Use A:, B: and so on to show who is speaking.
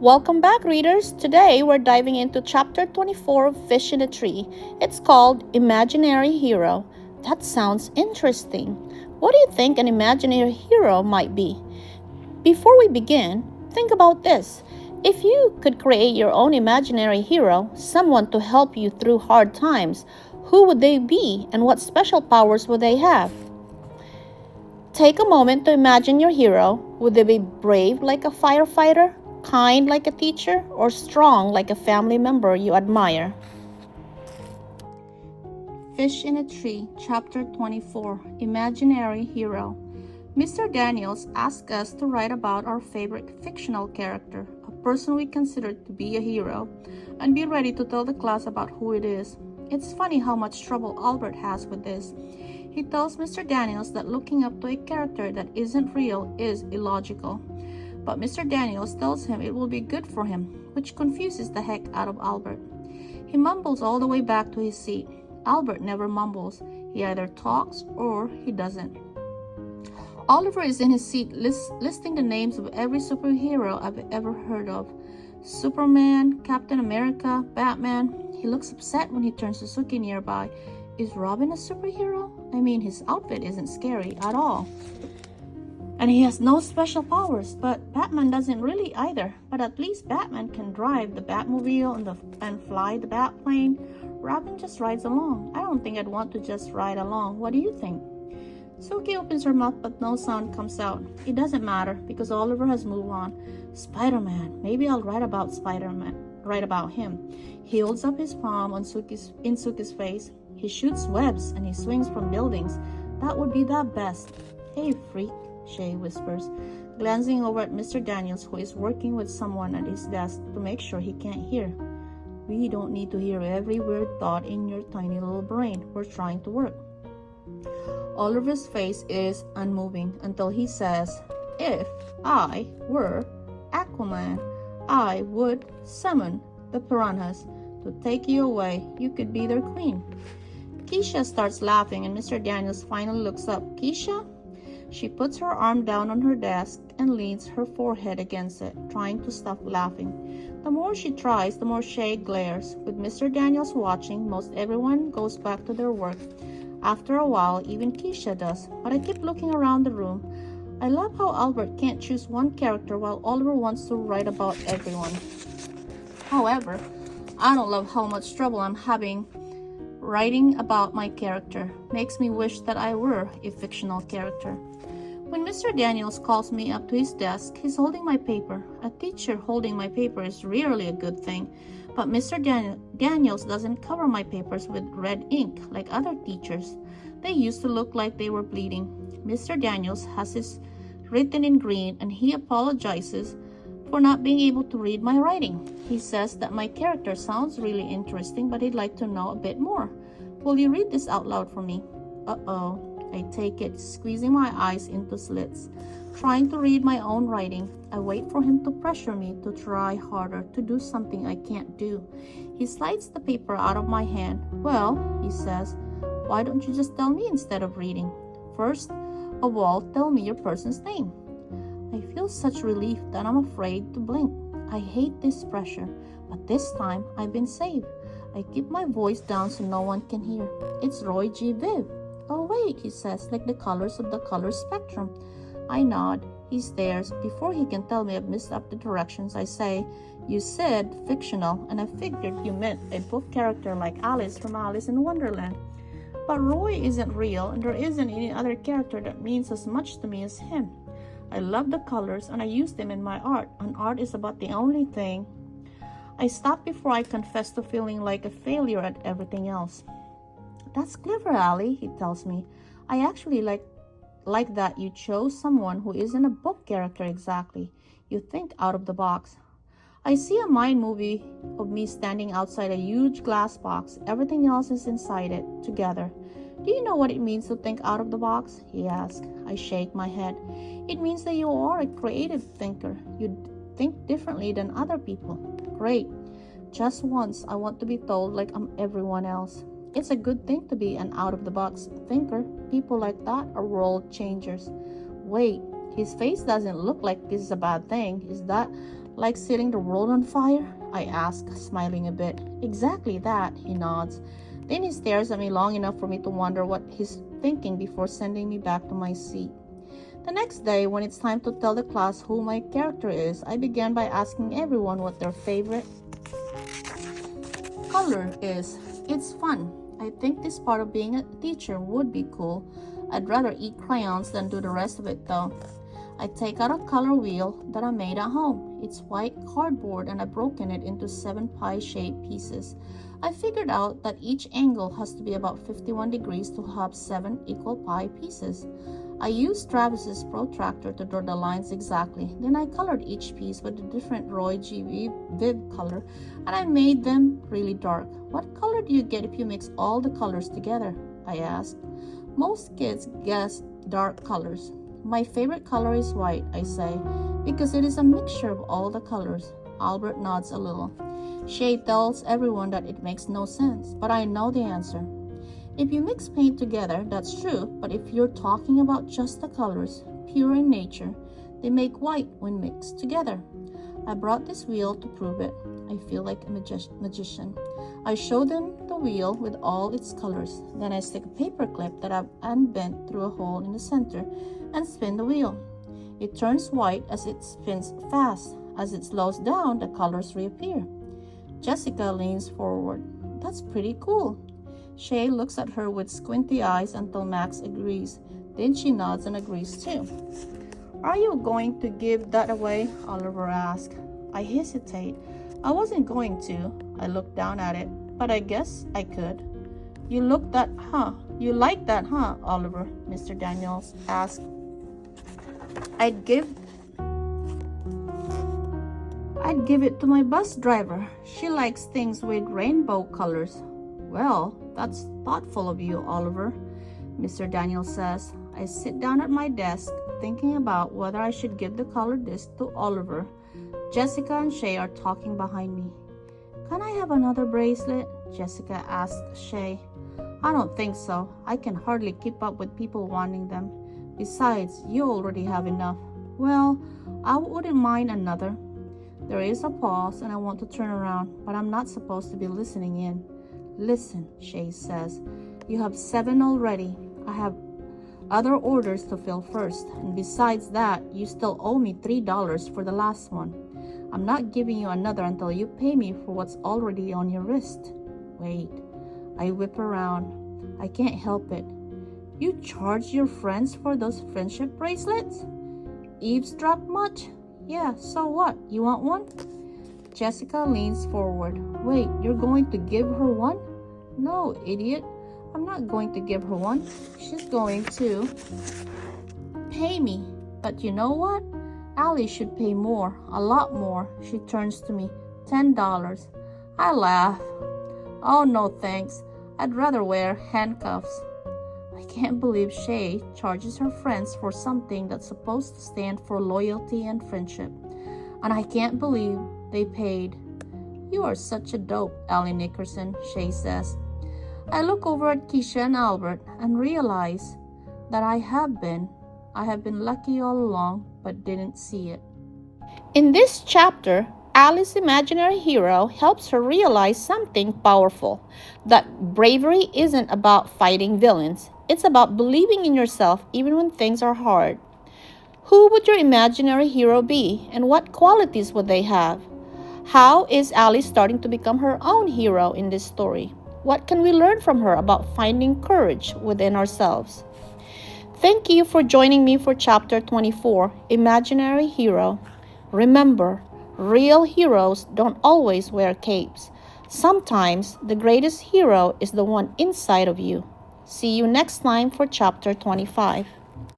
A: Welcome back, readers. Today we're diving into chapter 24 of Fish in a Tree. It's called Imaginary Hero. That sounds interesting. What do you think an imaginary hero might be? Before we begin, think about this. If you could create your own imaginary hero, someone to help you through hard times, who would they be and what special powers would they have? Take a moment to imagine your hero. Would they be brave like a firefighter, kind like a teacher, or strong like a family member you admire? Fish in a Tree, Chapter 24, Imaginary Hero. Mr. Daniels asked us to write about our favorite fictional character, a person we consider to be a hero, and be ready to tell the class about who it is. It's funny how much trouble Albert has with this. He tells Mr. Daniels that looking up to a character that isn't real is illogical. But Mr. Daniels tells him it will be good for him, which confuses the heck out of Albert. He mumbles all the way back to his seat. Albert never mumbles. He either talks or he doesn't. Oliver is in his seat listing the names of every superhero I've ever heard of. Superman, Captain America, Batman. He looks upset when he turns to Suki nearby. Is Robin a superhero? I mean, his outfit isn't scary at all. And he has no special powers, but Batman doesn't really either. But at least Batman can drive the Batmobile and fly the Batplane. Robin just rides along. I don't think I'd want to just ride along. What do you think? Suki opens her mouth, but no sound comes out. It doesn't matter because Oliver has moved on. Spider-Man. Maybe I'll write about Spider-Man. Write about him. He holds up his palm in Suki's face. He shoots webs and he swings from buildings. That would be the best. Hey, freak, Shay whispers, glancing over at Mr. Daniels, who is working with someone at his desk to make sure he can't hear. We don't need to hear every weird thought in your tiny little brain. We're trying to work. Oliver's face is unmoving until he says, if I were Aquaman, I would summon the piranhas to take you away. You could be their queen. Keisha starts laughing and Mr. Daniels finally looks up. Keisha? She puts her arm down on her desk and leans her forehead against it, trying to stop laughing. The more she tries, the more Shay glares. With Mr. Daniels watching, most everyone goes back to their work. After a while, even Keisha does, but I keep looking around the room. I love how Albert can't choose one character while Oliver wants to write about everyone. However, I don't love how much trouble I'm having writing about my character. Makes me wish that I were a fictional character. When Mr. Daniels calls me up to his desk, he's holding my paper. A teacher holding my paper is rarely a good thing, but Mr. Daniels doesn't cover my papers with red ink like other teachers. They used to look like they were bleeding. Mr. Daniels has his written in green and he apologizes for not being able to read my writing. He says that my character sounds really interesting, but he'd like to know a bit more. Will you read this out loud for me? Uh-oh. I take it, squeezing my eyes into slits. Trying to read my own writing, I wait for him to pressure me to try harder, to do something I can't do. He slides the paper out of my hand. Well, he says, why don't you just tell me instead of reading? First of all, tell me your person's name. I feel such relief that I'm afraid to blink. I hate this pressure, but this time I've been saved. I keep my voice down so no one can hear. It's Roy G. Viv. Oh wait, he says, like the colors of the color spectrum. I nod. He stares. Before he can tell me I've messed up the directions, I say, you said fictional, and I figured you meant a book character like Alice from Alice in Wonderland. But Roy isn't real, and there isn't any other character that means as much to me as him. I love the colors, and I use them in my art, and art is about the only thing. I stop before I confess to feeling like a failure at everything else. That's clever, Allie, he tells me. I actually like that you chose someone who isn't a book character exactly. You think out of the box. I see a mind movie of me standing outside a huge glass box. Everything else is inside it, together. Do you know what it means to think out of the box? He asks. I shake my head. It means that you are a creative thinker. You think differently than other people. Great. Just once, I want to be told like I'm everyone else. It's a good thing to be an out-of-the-box thinker. People like that are world changers. Wait, his face doesn't look like this is a bad thing. Is that Like setting the world on fire? I ask, smiling a bit. Exactly that, he nods. Then he stares at me long enough for me to wonder what he's thinking before sending me back to my seat. The next day, when it's time to tell the class who my character is, I began by asking everyone what their favorite color is. It's fun. I think this part of being a teacher would be cool. I'd rather eat crayons than do the rest of it though. I take out a color wheel that I made at home. It's white cardboard and I've broken it into 7 pie-shaped pieces. I figured out that each angle has to be about 51 degrees to have 7 equal pie pieces. I used Travis's protractor to draw the lines exactly. Then I colored each piece with a different Roy G. Viv color and I made them really dark. What color do you get if you mix all the colors together? I asked. Most kids guess dark colors. My favorite color is white, I say, because it is a mixture of all the colors. Albert nods a little. Shay tells everyone that it makes no sense, but I know the answer. If you mix paint together, that's true, but if you're talking about just the colors, pure in nature, they make white when mixed together. I brought this wheel to prove it. I feel like a magician. I show them the wheel with all its colors. Then I stick a paper clip that I've unbent through a hole in the center and spin the wheel. It turns white as it spins fast. As it slows down, the colors reappear. Jessica leans forward. That's pretty cool. Shay looks at her with squinty eyes until Max agrees. Then she nods and agrees too. Are you going to give that away? Oliver asks. I hesitate. I wasn't going to. I looked down at it, but I guess I could. You like that, huh, Oliver? Mr. Daniels asked. I'd give it to my bus driver. She likes things with rainbow colors. Well, that's thoughtful of you, Oliver, Mr. Daniels says. I sit down at my desk, thinking about whether I should give the color disc to Oliver. Jessica and Shay are talking behind me. Can I have another bracelet? Jessica asked Shay. I don't think so. I can hardly keep up with people wanting them. Besides, you already have enough. Well, I wouldn't mind another. There is a pause and I want to turn around, but I'm not supposed to be listening in. Listen, Shay says. You have 7 already. I have other orders to fill first, and besides that, you still owe me $3 for the last one. I'm not giving you another until you pay me for what's already on your wrist. Wait. I whip around. I can't help it. You charge your friends for those friendship bracelets? Eavesdrop much? Yeah, so what? You want one? Jessica leans forward. Wait, you're going to give her one? No, idiot. I'm not going to give her one. She's going to pay me. But you know what? Allie should pay more, a lot more. She turns to me. $10. I laugh. Oh, no thanks. I'd rather wear handcuffs. I can't believe Shay charges her friends for something that's supposed to stand for loyalty and friendship. And I can't believe they paid. You are such a dope, Allie Nickerson, Shay says. I look over at Keisha and Albert and realize that I have been lucky all along, but didn't see it. In this chapter, Allie's imaginary hero helps her realize something powerful, that bravery isn't about fighting villains. It's about believing in yourself even when things are hard. Who would your imaginary hero be, and what qualities would they have? How is Allie starting to become her own hero in this story? What can we learn from her about finding courage within ourselves? Thank you for joining me for Chapter 24, Imaginary Hero. Remember, real heroes don't always wear capes. Sometimes the greatest hero is the one inside of you. See you next time for Chapter 25.